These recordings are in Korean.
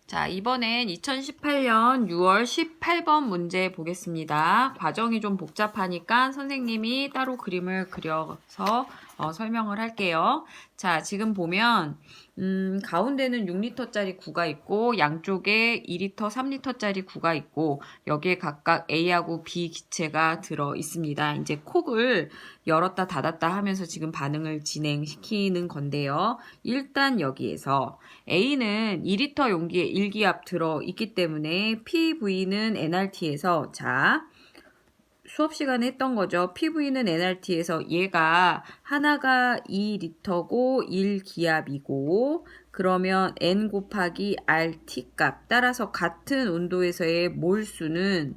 자, 이번엔 2018년 6월 18번 문제 보겠습니다. 과정이 좀 복잡하니까 선생님이 따로 그림을 그려서 설명을 할게요. 자, 지금 보면 가운데는 6리터짜리 구가 있고 양쪽에 2리터, 3리터짜리 구가 있고 여기에 각각 A하고 B 기체가 들어 있습니다. 이제 콕을 열었다 닫았다 하면서 지금 반응을 진행시키는 건데요. 일단 여기에서 A는 2리터 용기에 1기압 들어 있기 때문에 PV는 nRT에서 수업 시간에 했던 거죠. PV는 nRT에서 얘가 하나가 2리터고 1기압이고 그러면 N 곱하기 RT 값 따라서 같은 온도에서의 몰수는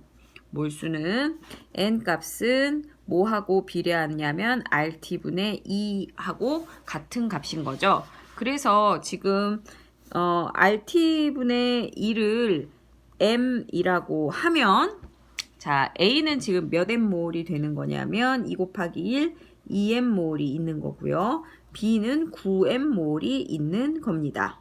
N 값은 뭐하고 비례하냐면 RT분의 2하고 같은 값인 거죠. 그래서 지금 RT분의 2를 M이라고 하면 자, A는 지금 몇 M몰이 되는 거냐면 2 곱하기 1, 2M몰이 있는 거고요. B는 9M몰이 있는 겁니다.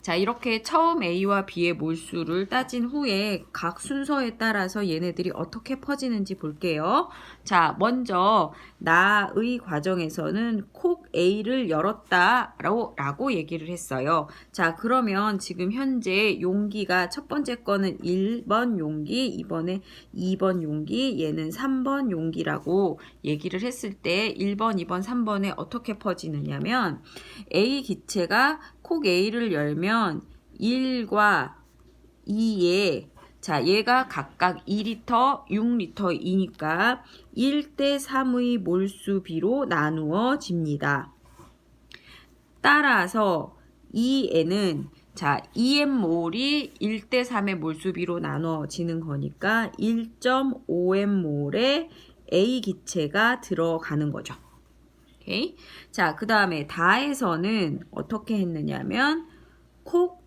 자, 이렇게 처음 A와 B의 몰수를 따진 후에 각 순서에 따라서 얘네들이 어떻게 퍼지는지 볼게요. 자, 먼저 나의 과정에서는 콕 A를 열었다 라고 얘기를 했어요. 자, 그러면 지금 현재 용기가 첫 번째 거는 1번 용기, 이번에 2번 용기, 얘는 3번 용기라고 얘기를 했을 때 1번, 2번, 3번에 어떻게 퍼지느냐면 A 기체가 콕 A를 열면 1과 2에 자, 얘가 각각 2리터, 6리터이니까 1대 3의 몰수비로 나누어집니다. 따라서 2N은 자, 2M몰이 1대 3의 몰수비로 나눠지는 거니까 1.5M몰의 A 기체가 들어가는 거죠. 오케이? 자, 그 다음에 다에서는 어떻게 했느냐면 콕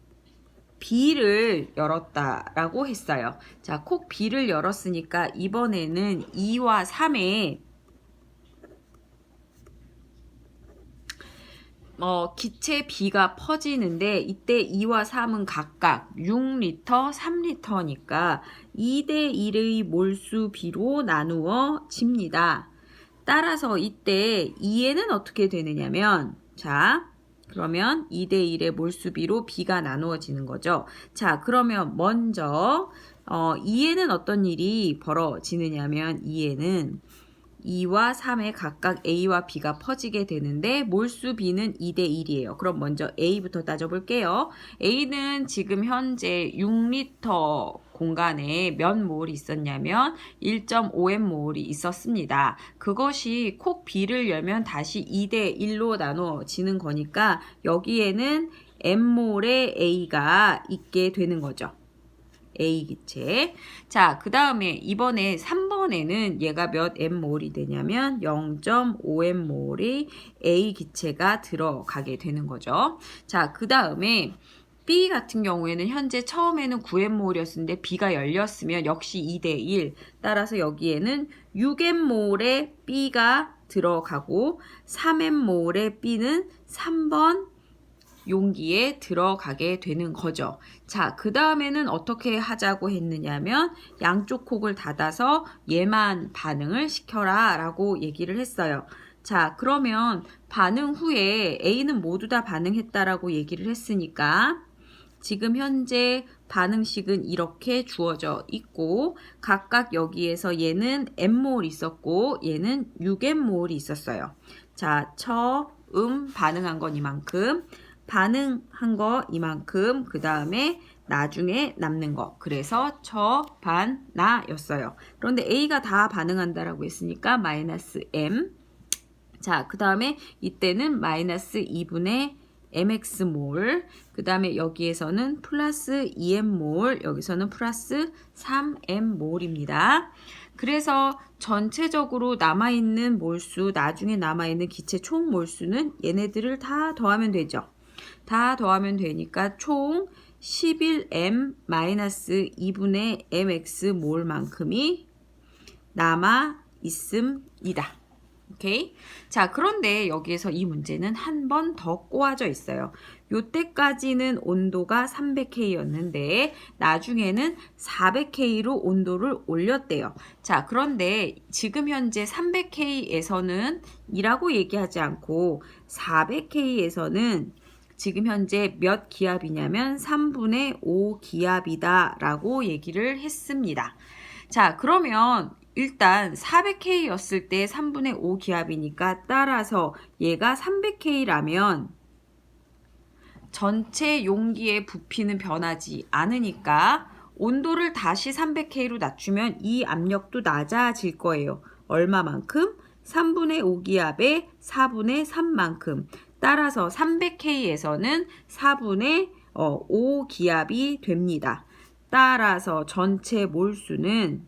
B를 열었다라고 했어요. 자, 콕 B를 열었으니까 이번에는 2와 3에 기체 B가 퍼지는데 이때 2와 3은 각각 6리터, 3리터니까 2대 1의 몰수 B로 나누어집니다. 따라서 이때 2에는 어떻게 되느냐면 자, 그러면 2대 1의 몰수비로 B가 나누어지는 거죠. 자, 그러면 먼저 2에는 어떤 일이 벌어지느냐면 2에는 2와 3에 각각 A와 B가 퍼지게 되는데 몰수 B는 2대 1이에요. 그럼 먼저 A부터 따져볼게요. A는 지금 현재 6리터 공간에 몇 몰이 있었냐면 1.5M몰이 있었습니다. 그것이 콕 B를 열면 다시 2대 1로 나눠지는 거니까 여기에는 M몰의 A가 있게 되는 거죠. A 기체. 자, 그 다음에 이번에 3번에는 얘가 몇 M몰이 되냐면 0.5M몰이 A 기체가 들어가게 되는 거죠. 자, 그 다음에 B 같은 경우에는 현재 처음에는 9M몰이었는데 B가 열렸으면 역시 2대 1. 따라서 여기에는 6M몰의 B가 들어가고 3M몰의 B는 3번 용기에 들어가게 되는 거죠. 자, 그 다음에는 어떻게 하자고 했느냐면 양쪽 콕을 닫아서 얘만 반응을 시켜라 라고 얘기를 했어요. 자, 그러면 반응 후에 A는 모두 다 반응했다라고 얘기를 했으니까 지금 현재 반응식은 이렇게 주어져 있고 각각 여기에서 얘는 M몰 있었고 얘는 6M몰이 있었어요. 자, 반응한 건 이만큼 반응한 거 이만큼 그 다음에 나중에 남는 거 그래서 반, 나였어요. 그런데 A가 다 반응한다라고 했으니까 마이너스 M 자, 그 다음에 이때는 마이너스 2분의 mx몰 그 다음에 여기에서는 플러스 2m몰 여기서는 플러스 3m몰입니다. 그래서 전체적으로 남아있는 몰수 나중에 남아있는 기체 총 몰수는 얘네들을 다 더하면 되죠. 다 더하면 되니까 총 11m 마이너스 2분의 mx 몰만큼이 남아 있습니다. 오케이? 자, 그런데 여기에서 이 문제는 한 번 더 꼬아져 있어요. 요때까지는 온도가 300K였는데 나중에는 400K로 온도를 올렸대요. 자, 그런데 지금 현재 300K에서는 이라고 얘기하지 않고 400K에서는 지금 현재 몇 기압이냐면 3분의 5 기압이다 라고 얘기를 했습니다. 자, 그러면 일단 400K였을 때 3분의 5 기압이니까 따라서 얘가 300K라면 전체 용기의 부피는 변하지 않으니까 온도를 다시 300K로 낮추면 이 압력도 낮아질 거예요. 얼마만큼? 3분의 5 기압에 4분의 3만큼. 따라서 300K에서는 4분의 5 기압이 됩니다. 따라서 전체 몰수는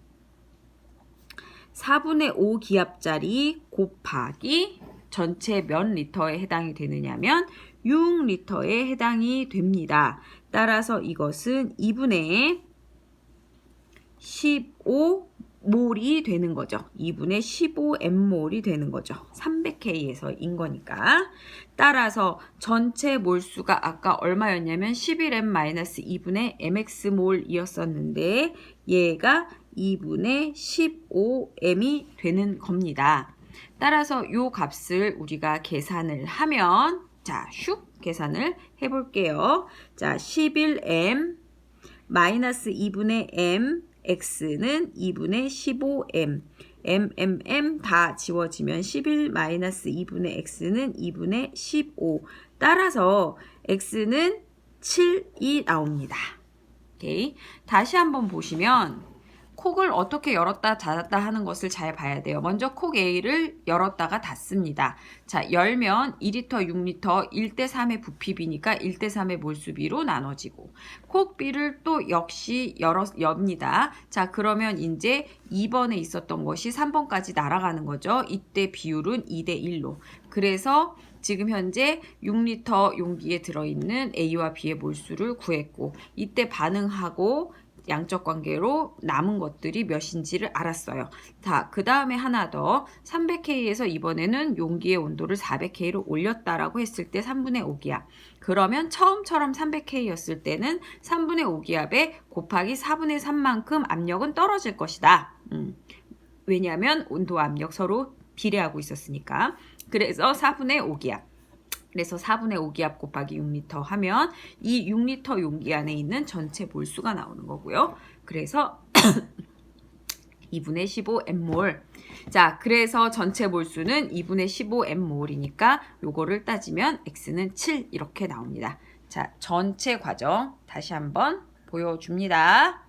4분의 5 기압짜리 곱하기 전체 몇 리터에 해당이 되느냐면 6리터에 해당이 됩니다. 따라서 이것은 2분의 15몰이 되는 거죠. 2분의 15M몰이 되는 거죠. 300K에서인 거니까. 따라서 전체 몰수가 아까 얼마였냐면 11M-2분의 MX몰이었었는데 얘가 2분의 15M이 되는 겁니다. 따라서 이 값을 우리가 계산을 하면 자, 슉 계산을 해볼게요. 자, 11M 마이너스 2분의 M X는 2분의 15M M 다 지워지면 11 마이너스 2분의 X는 2분의 15 따라서 X는 7이 나옵니다. 오케이. 다시 한번 보시면 콕을 어떻게 열었다 닫았다 하는 것을 잘 봐야 돼요. 먼저 콕 A를 열었다가 닫습니다. 자, 열면 2리터, 6리터 1대3의 부피비니까 1대3의 몰수비로 나눠지고 콕 B를 또 역시 엽니다. 자, 그러면 이제 2번에 있었던 것이 3번까지 날아가는 거죠. 이때 비율은 2대1로. 그래서 지금 현재 6리터 용기에 들어있는 A와 B의 몰수를 구했고 이때 반응하고 양적 관계로 남은 것들이 몇인지를 알았어요. 자, 그 다음에 하나 더 300K에서 이번에는 용기의 온도를 400K로 올렸다라고 했을 때 3분의 5기압. 그러면 처음처럼 300K였을 때는 3분의 5기압에 곱하기 4분의 3만큼 압력은 떨어질 것이다. 왜냐하면 온도와 압력 서로 비례하고 있었으니까. 그래서 4분의 5기압. 그래서 4분의 5기압 곱하기 6리터 하면 이 6리터 용기 안에 있는 전체 몰수가 나오는 거고요. 그래서 2분의 15M몰. 자, 그래서 전체 몰수는 2분의 15M몰이니까 요거를 따지면 X는 7 이렇게 나옵니다. 자, 전체 과정 다시 한번 보여줍니다.